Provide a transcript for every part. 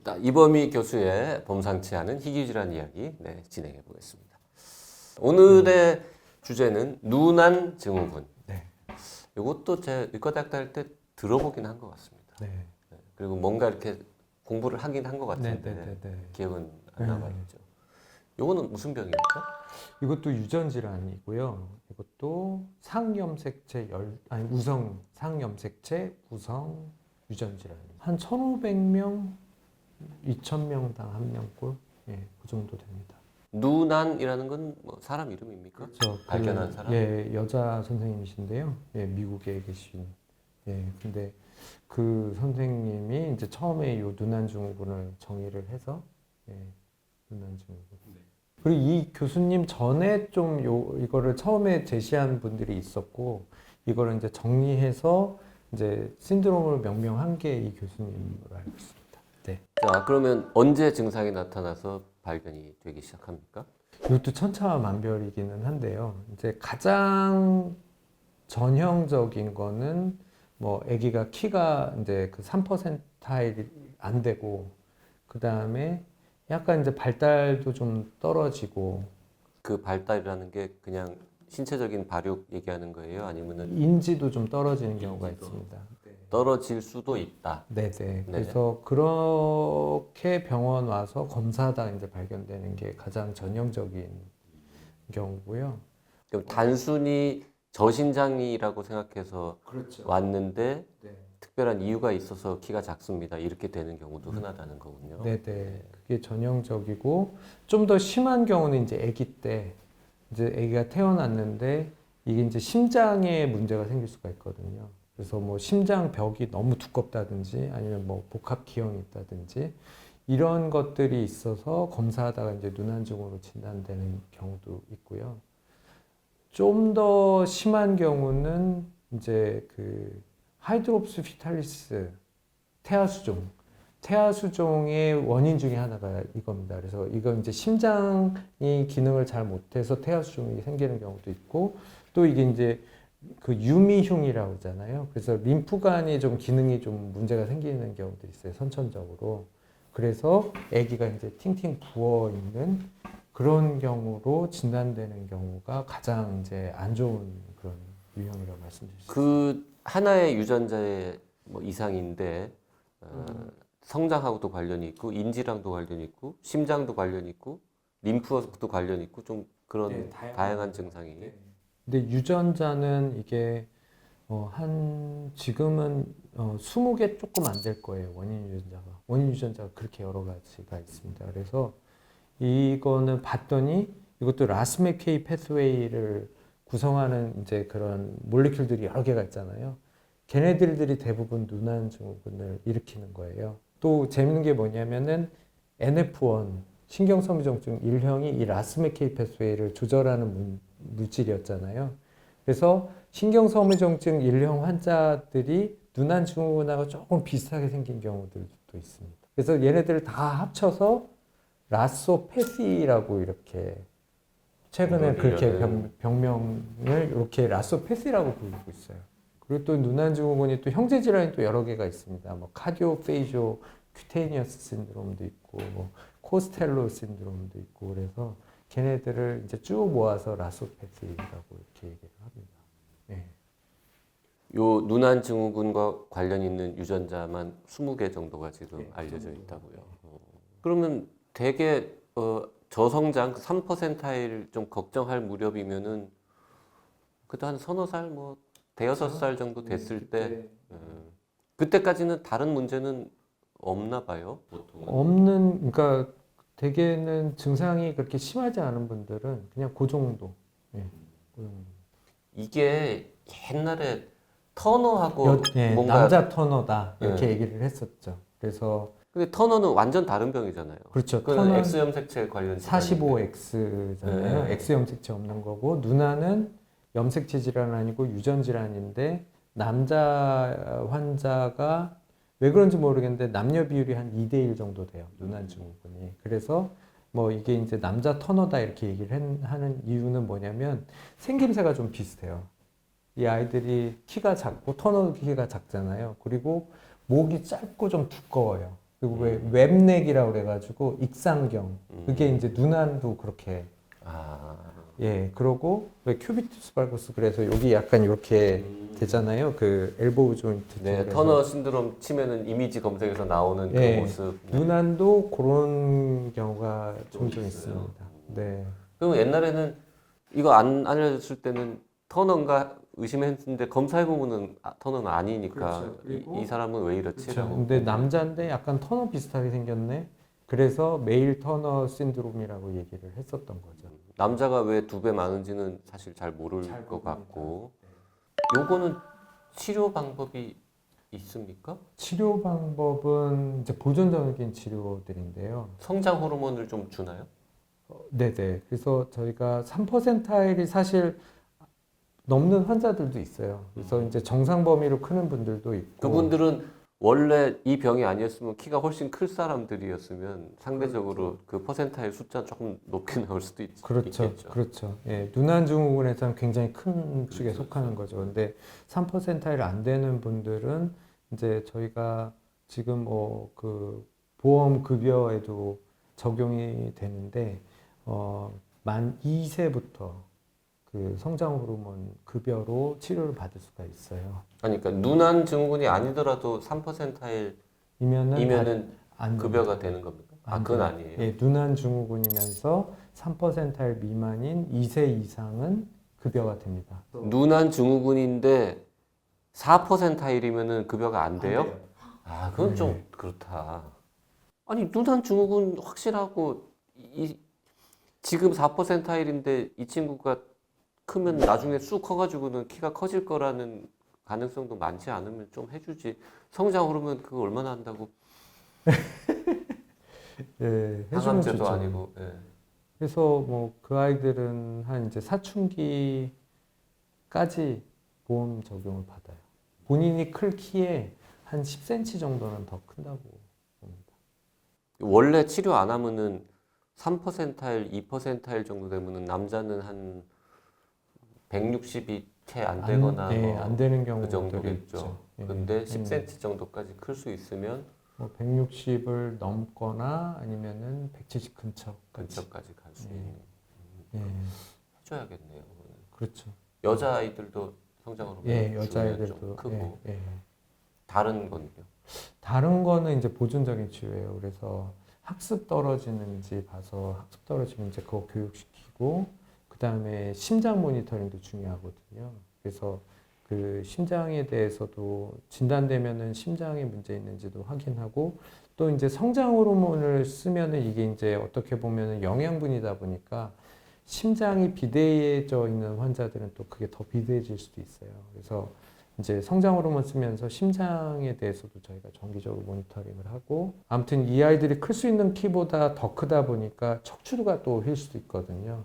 자, 이범희 교수의 범상치 않은 희귀질환 이야기 진행해 보겠습니다. 오늘의 주제는 누난 증후군. 네. 이것도 제 의과대학 다닐 때 들어보긴 한 것 같습니다. 네. 그리고 뭔가 이렇게 공부를 하긴 한 것 같은데 네. 기억은 안 남아있죠. 이거는 무슨 병입니까? 이것도 유전 질환이고요. 이것도 우성 상염색체 우성 유전 질환입니다. 한 1,500명, 2,000명당 한 명꼴, 그 정도 됩니다. 누난이라는 건 뭐 사람 이름입니까? 그렇죠. 발견한 사람? 여자 선생님이신데요. 미국에 계신. 근데 그 선생님이 이제 처음에 요 누난 증후군을 정의를 해서 누난 증후군. 그리고 이 교수님 전에 좀 이거를 처음에 제시한 분들이 있었고, 이거를 이제 정리해서 이제 신드롬을 명명한 게 이 교수님으로 알고 있습니다. 네. 자, 그러면 언제 증상이 나타나서 발견이 되기 시작합니까? 이것도 천차만별이기는 한데요. 이제 가장 전형적인 거는 뭐 아기가 키가 이제 그 3%타일이 안 되고, 그 다음에 약간 이제 발달도 좀 떨어지고. 그 발달이라는 게 그냥 신체적인 발육 얘기하는 거예요? 아니면은 인지도 좀 떨어지는 경우가 있습니다. 떨어질 수도 있다. 네네. 그래서 그렇게 병원 와서 검사하다 이제 발견되는 게 가장 전형적인 경우고요. 그럼 단순히 저신장이라고 생각해서 왔는데 특별한 이유가 있어서 키가 작습니다. 이렇게 되는 경우도 흔하다는 거군요. 네네. 그게 전형적이고, 좀 더 심한 경우는 이제 아기 때, 이제 아기가 태어났는데 이게 이제 심장에 문제가 생길 수가 있거든요. 그래서 뭐 심장 벽이 너무 두껍다든지 아니면 뭐 복합 기형이 있다든지 이런 것들이 있어서 검사하다가 이제 누난증후로 진단되는 경우도 있고요. 좀 더 심한 경우는 이제 그 하이드롭스 피탈리스 태아수종의 원인 중에 하나가 이겁니다. 그래서 이건 이제 심장이 기능을 잘 못해서 태아수종이 생기는 경우도 있고, 또 이게 이제 그 유미흉이라고 하잖아요. 그래서 림프관이 좀 기능이 좀 문제가 생기는 경우도 있어요. 선천적으로. 그래서 아기가 이제 팅팅 부어 있는 그런 경우로 진단되는 경우가 가장 이제 안 좋은 그런 유형이라고 말씀드릴 수 있습니다. 그 하나의 유전자의 뭐 이상인데 성장하고도 관련이 있고 인지랑도 관련이 있고 심장도 관련이 있고 림프도 관련이 있고 좀 그런 다양한 증상이. 근데 유전자는 이게 지금은 20개 조금 안 될 거예요. 원인 유전자가 그렇게 여러 가지가 있습니다. 그래서 이거는 봤더니 이것도 라스메케이 패스웨이를 구성하는 이제 그런 몰리큘들이 여러 개가 있잖아요. 걔네들이 대부분 누난 증후군을 일으키는 거예요. 또 재밌는 게 뭐냐면은 NF1 신경섬유증 1형이 이 라스메케이 패스웨이를 조절하는 물질이었잖아요. 그래서 신경섬유증 1형 환자들이 누난 증후군하고 조금 비슷하게 생긴 경우들도 있습니다. 그래서 얘네들을 다 합쳐서 라소패시라고 이렇게 최근에 그렇게 병명을 이렇게 라소패시라고 부르고 있어요. 그리고 또 누난 증후군이 또 형제 질환이 또 여러 개가 있습니다. 뭐 카디오페이쇼 큐테니어스 신드롬도 있고, 뭐 코스텔로 신드롬도 있고, 그래서 걔네들을 이제 쭉 모아서 라소패시라고 이렇게 얘기를 합니다. 네. 요 누난 증후군과 관련 있는 유전자만 20개 정도가 지금 알려져 있다고요. 그러면 대개 저성장 3%일 좀 걱정할 무렵이면은 그때 한 서너 살 뭐 대여섯 살 정도 됐을 때 그때까지는 다른 문제는 없나 봐요. 보통은. 그러니까 대개는 증상이 그렇게 심하지 않은 분들은 그냥 그 정도. 그 정도. 이게 옛날에 터너하고 뭔가 남자 터너다 이렇게 얘기를 했었죠. 그래서 근데 터너는 완전 다른 병이잖아요. 그렇죠. 그건 X 염색체 관련 45X잖아요. X 염색체 없는 거고, 누나는 염색체 질환 아니고 유전 질환인데 남자 환자가 왜 그런지 모르겠는데 남녀 비율이 한 2대1 정도 돼요. 누난 증후군이. 그래서 뭐 이게 이제 남자 터너다 이렇게 얘기를 하는 이유는 뭐냐면 생김새가 좀 비슷해요. 이 아이들이 키가 작고 터너 키가 작잖아요. 그리고 목이 짧고 좀 두꺼워요. 그리고 왜 웹넥이라고 그래가지고 익상경 그게 이제 눈안도 그렇게 예 그러고 왜 큐비투스 발거스 그래서 여기 약간 이렇게 되잖아요 그 엘보우 조인트 네, 쪽에서. 터너 신드롬 치면은 이미지 검색에서 나오는 그 예, 모습. 눈안도 그런 경우가 종종 있습니다. 네. 그럼 옛날에는 이거 안 알려줬을 때는 터너인가 의심했는데 검사해보면은 터너는 아니니까 그렇죠. 그리고 이 사람은 왜 이렇지? 그렇죠. 라고. 근데 남자인데 약간 터너 비슷하게 생겼네. 그래서 메일 터너 신드롬이라고 얘기를 했었던 거죠. 남자가 왜 2배 많은지는 사실 잘 모를 잘 것 모릅니다. 같고. 요거는 치료 방법이 있습니까? 치료 방법은 이제 보존적인 치료들인데요. 성장 호르몬을 좀 주나요? 네네. 그래서 저희가 3%일이 사실 넘는 환자들도 있어요. 그래서 이제 정상 범위로 크는 분들도 있고. 그분들은 원래 이 병이 아니었으면 키가 훨씬 클 사람들이었으면 상대적으로 그 퍼센타일 숫자 조금 높게 나올 수도 그렇죠. 있겠죠. 그렇죠. 예, 눈안 증후군에서는 굉장히 큰 축에 속하는 거죠. 근데 3%일 안 되는 분들은 이제 저희가 지금 뭐 그 보험 급여에도 적용이 되는데 만 2세부터 그 성장 호르몬 급여로 치료를 받을 수가 있어요. 그러니까 눈안 증후군이 아니더라도 3%일이면은 이면은 안 급여가 되는 겁니까? 안 그건 돼요. 아니에요. 예, 눈안 증후군이면서 3%일 미만인 2세 이상은 급여가 됩니다. 눈안 증후군인데 4%일이면은 급여가 안 돼요? 아, 그건 네. 좀 그렇다. 아니, 눈안 증후군 확실하고 지금 4%일인데 이 친구가 크면 나중에 쑥 커가지고는 키가 커질 거라는 가능성도 많지 않으면 좀 해주지. 성장 호르몬 그거 얼마나 한다고? 예, 해주면 항암제도 좋죠. 아니고. 예. 그래서 뭐 그 아이들은 한 이제 사춘기까지 보험 적용을 받아요. 본인이 클 키에 한 10cm 정도는 더 큰다고 봅니다. 원래 치료 안 하면은 3%일, 2%일 정도 되면은 남자는 한 160이 채 안 되거나 예, 뭐 안 되는 그 경우들이 정도겠죠. 있죠. 예, 근데 10cm 정도까지 클 수 있으면 뭐 160을 넘거나 아니면은 170 근처까지 갈 수 예. 있는. 예, 해줘야겠네요. 그거는. 그렇죠. 여자아이들도 성장 호르몬 예, 주면 여자애들도 좀 크고 예, 예. 다른 건요. 다른 거는 이제 보존적인 치료예요. 그래서 학습 떨어지는지 봐서 학습 떨어지면 이제 그거 교육시키고 그 다음에 심장 모니터링도 중요하거든요. 그래서 그 심장에 대해서도 진단되면은 심장에 문제 있는지도 확인하고 또 이제 성장 호르몬을 쓰면은 이게 이제 어떻게 보면은 영양분이다 보니까 심장이 비대해져 있는 환자들은 또 그게 더 비대해질 수도 있어요. 그래서 이제 성장 호르몬 쓰면서 심장에 대해서도 저희가 정기적으로 모니터링을 하고 아무튼 이 아이들이 클 수 있는 키보다 더 크다 보니까 척추가 또 휠 수도 있거든요.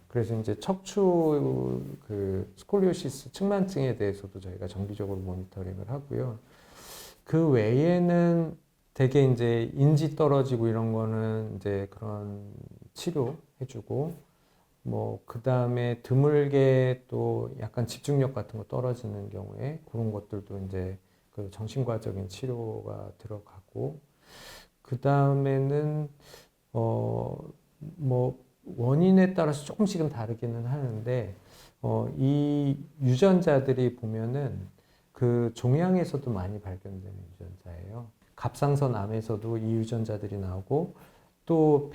그래서 이제 척추 그 스콜리오시스 측만증에 대해서도 저희가 정기적으로 모니터링을 하고요. 그 외에는 되게 이제 인지 떨어지고 이런 거는 이제 그런 치료 해주고 뭐 그 다음에 드물게 또 약간 집중력 같은 거 떨어지는 경우에 그런 것들도 이제 그 정신과적인 치료가 들어가고 그 다음에는 뭐 원인에 따라서 조금씩은 다르기는 하는데 이 유전자들이 보면은 그 종양에서도 많이 발견되는 유전자예요. 갑상선 암에서도 이 유전자들이 나오고 또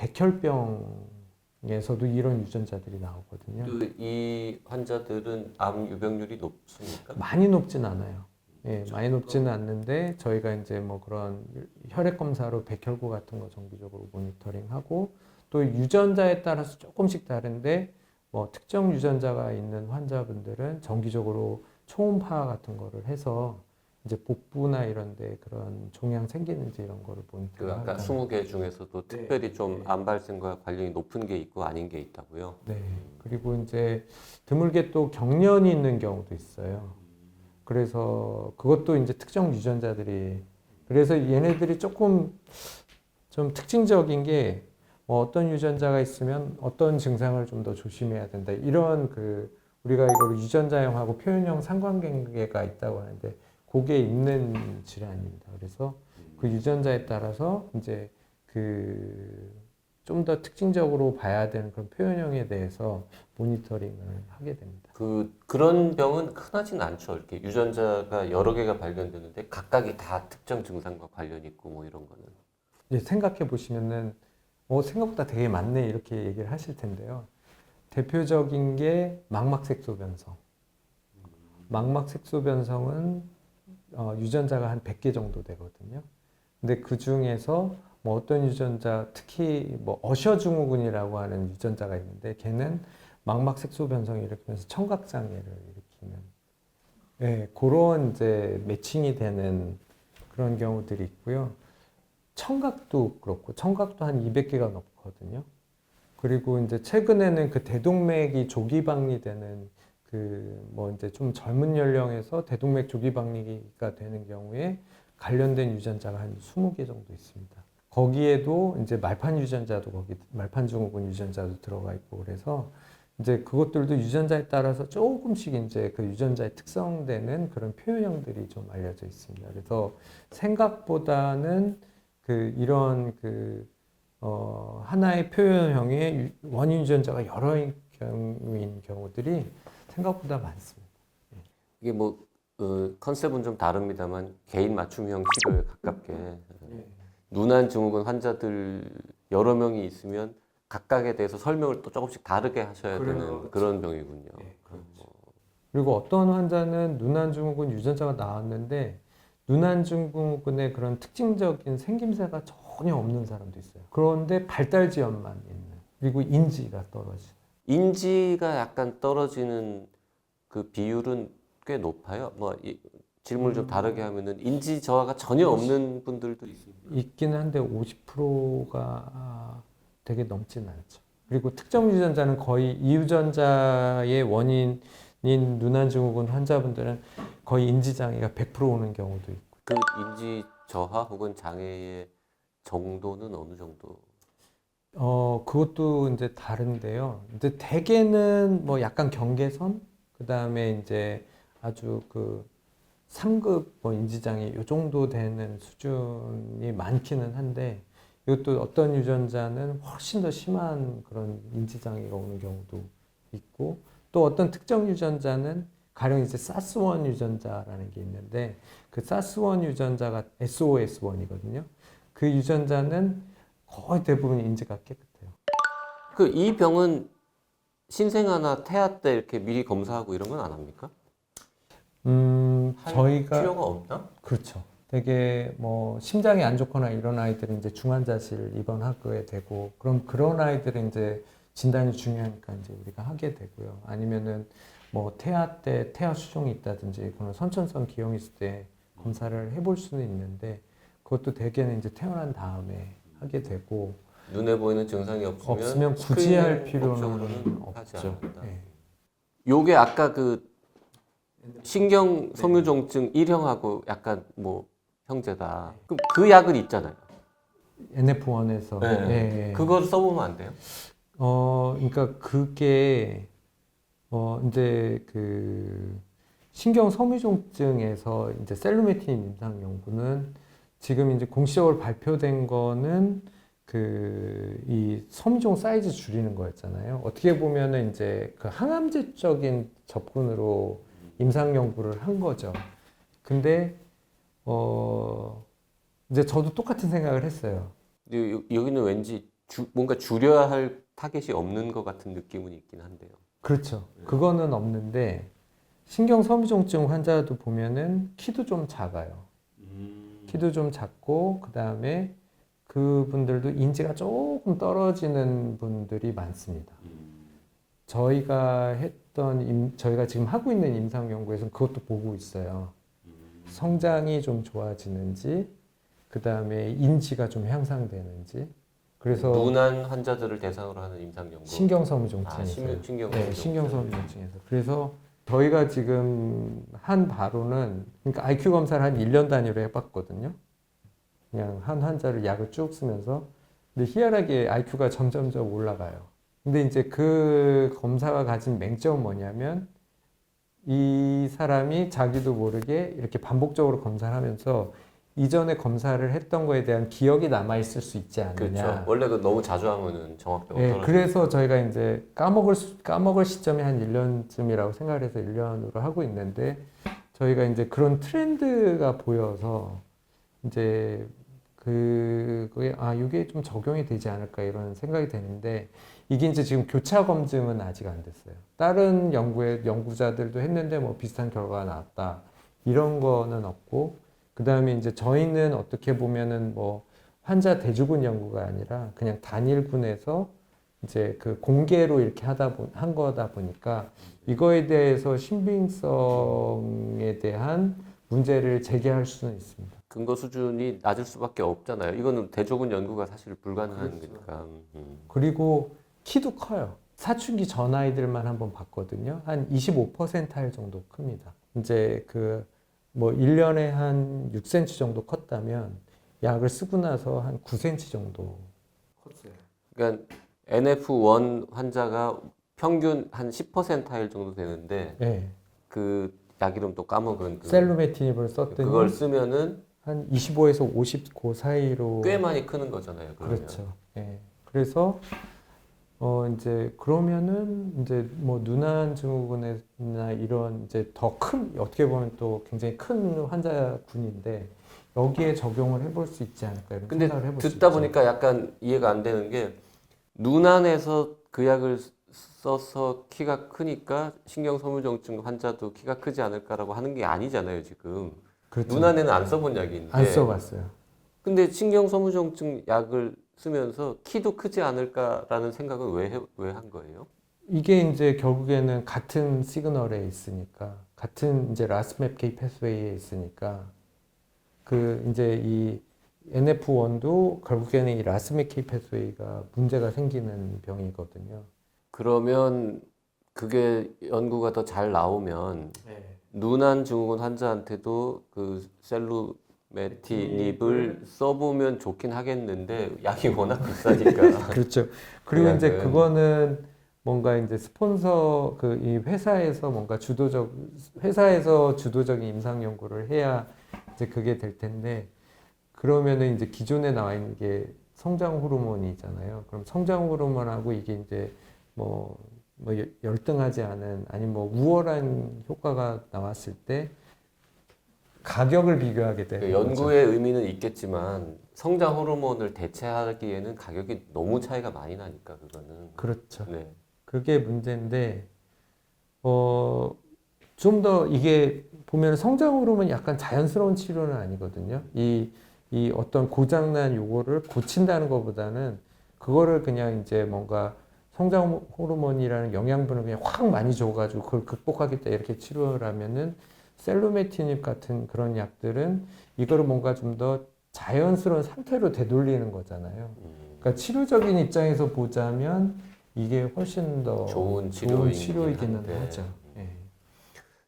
백혈병에서도 이런 유전자들이 나오거든요. 이 환자들은 암 유병률이 높습니까? 많이 높진 않아요. 예, 많이 높지는 않는데 저희가 이제 뭐 그런 혈액 검사로 백혈구 같은 거 정기적으로 모니터링하고 또 유전자에 따라서 조금씩 다른데 뭐 특정 유전자가 있는 환자분들은 정기적으로 초음파 같은 거를 해서 이제 복부나 이런 데 그런 종양 생기는지 이런 거를 그 모니터링 아까 20개 중에서도 특별히 좀 암 발생과 관련이 높은 게 있고 아닌 게 있다고요. 네. 그리고 이제 드물게 또 경련이 있는 경우도 있어요. 그래서 그것도 이제 특정 유전자들이 그래서 얘네들이 조금 좀 특징적인 게 어떤 유전자가 있으면 어떤 증상을 좀 더 조심해야 된다. 이런 그 우리가 이걸 유전자형하고 표현형 상관관계가 있다고 하는데 그게 있는 질환입니다. 그래서 그 유전자에 따라서 이제 그 좀 더 특징적으로 봐야 되는 그런 표현형에 대해서 모니터링을 하게 됩니다. 그런 병은 흔하진 않죠. 이렇게 유전자가 여러 개가 발견되는데 각각이 다 특정 증상과 관련이 있고 뭐 이런 거는. 이제 생각해 보시면은 생각보다 되게 많네 이렇게 얘기를 하실 텐데요. 대표적인 게 망막색소 변성. 망막색소 변성은 유전자가 한 100개 정도 되거든요. 근데 그 중에서 뭐 어떤 유전자, 특히 뭐 어셔 증후군이라고 하는 유전자가 있는데 걔는 망막색소 변성을 일으키면서 청각장애를 일으키는 그런 이제 매칭이 되는 그런 경우들이 있고요. 청각도 그렇고 청각도 한 200개가 넘거든요. 그리고 이제 최근에는 그 대동맥이 조기박리되는 그 뭐 이제 좀 젊은 연령에서 대동맥 조기박리가 되는 경우에 관련된 유전자가 한 20개 정도 있습니다. 거기에도 이제 말판 유전자도 말판 증후군 유전자도 들어가 있고 그래서 이제 그것들도 유전자에 따라서 조금씩 이제 그 유전자에 특성되는 그런 표현형들이 좀 알려져 있습니다. 그래서 생각보다는 이런 하나의 표현형의 원인 유전자가 여러인 경우들이 생각보다 많습니다. 이게 뭐 컨셉은 좀 다릅니다만 개인 맞춤형 킥을 가깝게 누난 증후군 환자들 여러 명이 있으면 각각에 대해서 설명을 또 조금씩 다르게 하셔야 되는 그런 병이군요. 그리고 어떤 환자는 누난 증후군 유전자가 나왔는데 누난 증후군의 그런 특징적인 생김새가 전혀 없는 사람도 있어요. 그런데 발달 지연만 있는. 그리고 인지가 떨어지는. 인지가 약간 떨어지는 그 비율은 꽤 높아요. 질문을 좀 다르게 하면은 인지 저하가 전혀 없는 분들도 있습니다. 있긴 한데 50%가 되게 넘진 않죠. 그리고 특정 유전자는 거의 이 유전자의 원인인 누난 증후군 환자분들은 거의 인지 장애가 100% 오는 경우도 있고. 그 인지 저하 혹은 장애의 정도는 어느 정도? 그것도 이제 다른데요. 이제 대개는 뭐 약간 경계선, 그 다음에 이제 아주 그 3급 뭐 인지장애 요 정도 되는 수준이 많기는 한데 이것도 어떤 유전자는 훨씬 더 심한 그런 인지장애가 오는 경우도 있고 또 어떤 특정 유전자는 가령 이제 사스1 유전자라는 게 있는데 그 사스1 유전자가 SOS1이거든요. 그 유전자는 거의 대부분 인지가 깨끗해요. 이 병은 신생아나 태아 때 이렇게 미리 검사하고 이런 건 안 합니까? 저희가 필요가 없나? 그렇죠. 되게 뭐 심장이 안 좋거나 이런 아이들은 이제 중환자실 입원하게 되고 그럼 그런 아이들은 이제 진단이 중요하니까 이제 우리가 하게 되고요. 아니면은 뭐 태아 때 태아 수종이 있다든지 그런 선천성 기형이 있을 때 검사를 해볼 수는 있는데 그것도 대개는 이제 태어난 다음에 하게 되고 눈에 보이는 증상이 없으면 굳이 스크리닝 할 필요는 법적으로는 하지 없죠. 않는다. 네. 요게 아까 그 신경 섬유종증 1형하고 약간 뭐 형제다. 그럼 그 약은 있잖아요. NF1에서 네. 그걸 써보면 안 돼요? 그러니까 그게 이제 그 신경 섬유종증에서 이제 셀루메틴 임상 연구는 지금 이제 공식적으로 발표된 거는 이 섬유종 사이즈 줄이는 거였잖아요. 어떻게 보면은 이제 그 항암제적인 접근으로 임상 연구를 한 거죠. 근데 이제 저도 똑같은 생각을 했어요. 여기는 왠지 뭔가 줄여야 할 타겟이 없는 것 같은 느낌은 있긴 한데요. 그렇죠. 그거는 없는데 신경 섬유종증 환자도 보면은 키도 좀 작아요. 키도 좀 작고 그 다음에 그분들도 인지가 조금 떨어지는 분들이 많습니다. 저희가 지금 하고 있는 임상 연구에서는 그것도 보고 있어요. 성장이 좀 좋아지는지, 그 다음에 인지가 좀 향상되는지. 그래서 누난 환자들을 대상으로 하는 임상 연구. 신경섬유종증에서. 네, 신경섬유종증에서. 그래서 저희가 지금 한 바로는 그러니까 IQ 검사를 한 1년 단위로 해봤거든요. 그냥 한 환자를 약을 쭉 쓰면서. 근데 희한하게 IQ가 점점점 올라가요. 근데 이제 그 검사가 가진 맹점은 뭐냐면 이 사람이 자기도 모르게 이렇게 반복적으로 검사를 하면서 이전에 검사를 했던 거에 대한 기억이 남아 있을 수 있지 않느냐. 그렇죠. 원래 그 너무 자주 하면은 정확도가 예, 떨어지죠. 그래서 저희가 이제 까먹을 시점이 한 1년쯤이라고 생각을 해서 1년으로 하고 있는데 저희가 이제 그런 트렌드가 보여서 이제 그게 이게 좀 적용이 되지 않을까 이런 생각이 되는데 이게 이제 지금 교차 검증은 아직 안 됐어요. 다른 연구자들도 했는데 뭐 비슷한 결과가 나왔다. 이런 거는 없고 그 다음에 이제 저희는 어떻게 보면은 뭐 환자 대주군 연구가 아니라 그냥 단일군에서 이제 그 공개로 이렇게 한 거다 보니까 이거에 대해서 신빙성에 대한 문제를 제기할 수는 있습니다. 근거 수준이 낮을 수밖에 없잖아요. 이거는 대조군 연구가 사실 불가능한 그렇죠. 거니까. 그리고 키도 커요. 사춘기 전 아이들만 한번 봤거든요. 한 25%할 정도 큽니다. 이제 그 뭐 1년에 한 6cm 정도 컸다면 약을 쓰고 나서 한 9cm 정도 컸어요. 그러니까 NF1 환자가 평균 한 10%일 정도 되는데 네. 그 약 이름 또 까먹은 셀루메티닙을 썼더니 그걸 쓰면은 한 25에서 50 그 사이로 꽤 많이 크는 거잖아요. 그러면. 그렇죠. 예. 그래서 이제 그러면은 이제 뭐 누난 증후군이나 이런 이제 더 큰 어떻게 보면 또 굉장히 큰 환자군인데 여기에 적용을 해볼 수 있지 않을까 이런 근데 생각을 해볼 수 듣다 있죠. 보니까 약간 이해가 안 되는 게 누난에서 그 약을 써서 키가 크니까 신경소모정증 환자도 키가 크지 않을까라고 하는 게 아니잖아요, 지금. 그렇죠. 누난에는 안 써본 약인데. 안 써봤어요. 근데 신경소모정증 약을 쓰면서 키도 크지 않을까라는 생각은 왜 한 거예요? 이게 이제 결국에는 같은 시그널에 있으니까 같은 이제 라스맵K 패스웨이에 있으니까 그 이제 이 NF1도 결국에는 이 라스맵K 패스웨이가 문제가 생기는 병이거든요. 그러면 그게 연구가 더 잘 나오면 누난 증후군 환자한테도 그 셀루메티닙을 써보면 좋긴 하겠는데 약이 워낙 비싸니까. 그렇죠. 그리고 이제 약은. 그거는 뭔가 이제 스폰서 그 이 회사에서 뭔가 회사에서 주도적인 임상 연구를 해야 이제 그게 될 텐데 그러면은 이제 기존에 나와 있는 게 성장 호르몬이잖아요. 그럼 성장 호르몬하고 이게 이제 뭐 열등하지 않은 아니 뭐 우월한 효과가 나왔을 때 가격을 비교하게 되는 그 거죠. 연구의 의미는 있겠지만 성장 호르몬을 대체하기에는 가격이 너무 차이가 많이 나니까 그거는. 그렇죠. 네. 그게 문제인데 좀 더 이게 보면 성장 호르몬이 약간 자연스러운 치료는 아니거든요. 이 어떤 고장난 요거를 고친다는 것보다는 그거를 그냥 이제 뭔가 성장 호르몬이라는 영양분을 그냥 확 많이 줘가지고 그걸 극복하겠다 이렇게 치료를 하면은 셀루메티닙 같은 그런 약들은 이거를 뭔가 좀 더 자연스러운 상태로 되돌리는 거잖아요. 그러니까 치료적인 입장에서 보자면 이게 훨씬 더 좋은 치료이기는 한데. 하죠. 예.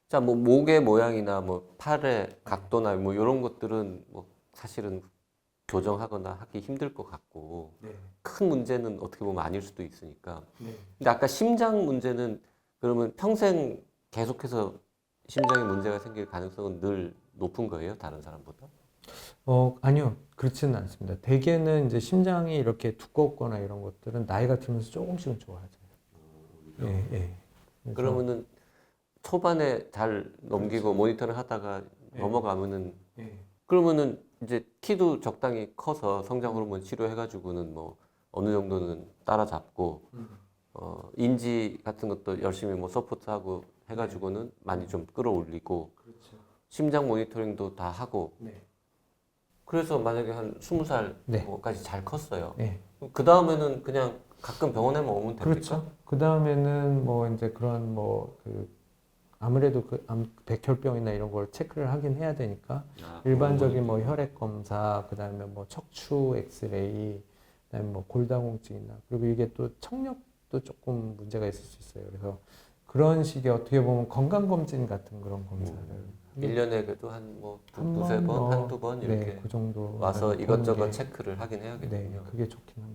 자, 뭐 목의 모양이나 뭐 팔의 각도나 뭐 이런 것들은 뭐 사실은 교정하거나 하기 힘들 것 같고 큰 문제는 어떻게 보면 아닐 수도 있으니까. 근데 아까 심장 문제는 그러면 평생 계속해서 심장에 문제가 생길 가능성은 늘 높은 거예요, 다른 사람보다? 아니요. 그렇지는 않습니다. 대개는 이제 심장이 이렇게 두껍거나 이런 것들은 나이가 들면서 조금씩은 좋아져요. 예, 예. 그래서 그러면은 초반에 잘 넘기고 모니터를 하다가 넘어가면은 그러면은 이제 키도 적당히 커서 성장 호르몬 치료해가지고는 뭐 어느 정도는 따라잡고 인지 같은 것도 열심히 뭐 서포트하고 해가지고는 많이 좀 끌어올리고 심장 모니터링도 다 하고 그래서 만약에 한 20살까지 잘 컸어요. 그 다음에는 그냥 가끔 병원에만 오면 됩니까? 그렇죠. 그 다음에는 뭐 이제 그런 아무래도 백혈병이나 이런 걸 체크를 하긴 해야 되니까 일반적인 뭐 혈액 검사, 그 다음에 뭐 척추 엑스레이, 그다음에 뭐 골다공증이나 그리고 이게 또 청력도 조금 문제가 있을 수 있어요. 그래서 그런 식의 어떻게 보면 건강검진 같은 그런 검사를 1년에 그래도 한 뭐 한 두세 번, 번, 한두 번 이렇게 그 정도 와서 보는 이것저것 게, 체크를 하긴 해야겠군요. 그게 좋긴 합니다.